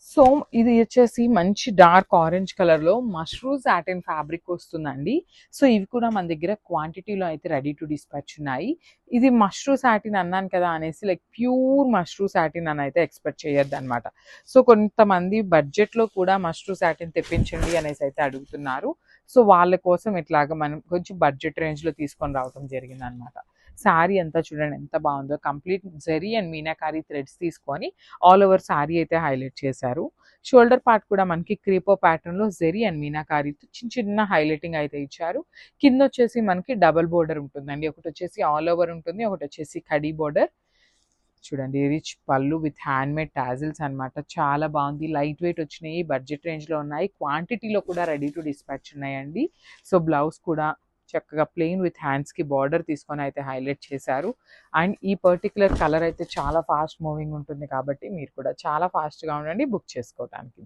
So ఇది వచ్చేసి మంచి డార్క్ ఆరెంజ్ కలర్ లో మష్రూమ్ సాటిన్ ఫ్యాబ్రిక్ వస్తుందండి. సో ఇవి కూడా మన దగ్గర క్వాంటిటీలో అయితే రెడీ టు డిస్పాచ్ ఉన్నాయి. ఇది మష్రూమ్ సాటిన్ అన్నాను కదా అనేసి లైక్ ప్యూర్ మష్రూమ్ సాటిన్ అని అయితే ఎక్స్పెక్ట్ చేయొద్దు అనమాట. సో కొంతమంది బడ్జెట్ లో కూడా మష్రూమ్ సాటిన్ తెప్పించండి అనేసి అయితే అడుగుతున్నారు. సో వాళ్ళ కోసం ఇట్లాగా మనం కొంచెం బడ్జెట్ రేంజ్ లో తీసుకొని రావడం జరిగింది అనమాట. శారీ అంతా చూడండి ఎంత బాగుందో, complete zari and meenakari threads తీసుకొని ఆల్ ఓవర్ శారీ అయితే హైలైట్ చేశారు. షోల్డర్ పార్ట్ కూడా మనకి క్రీపో ప్యాటర్న్ లో జెరీ అండ్ మీనాకారితో చిన్న చిన్న హైలైటింగ్ అయితే ఇచ్చారు. కింద వచ్చేసి మనకి డబుల్ బోర్డర్ ఉంటుందండి. ఒకటి వచ్చేసి ఆల్ ఓవర్ ఉంటుంది, ఒకటి వచ్చేసి కడీ బోర్డర్. చూడండి రిచ్ పళ్ళు విత్ హ్యాండ్ మేడ్ టాజిల్స్ అనమాట. చాలా బాగుంది, లైట్ వెయిట్ వచ్చినాయి, బడ్జెట్ రేంజ్ లో ఉన్నాయి, క్వాంటిటీలో కూడా రెడీ టు డిస్పాచ్ ఉన్నాయండి. సో బ్లౌజ్ కూడా చక్కగా ప్లెయిన్ విత్ హ్యాండ్స్ కి బార్డర్ తీసుకొని అయితే హైలైట్ చేశారు. అండ్ ఈ పర్టికులర్ కలర్ అయితే చాలా ఫాస్ట్ మూవింగ్ ఉంటుంది కాబట్టి మీరు కూడా చాలా ఫాస్ట్ గా ఉండండి బుక్ చేసుకోవడానికి.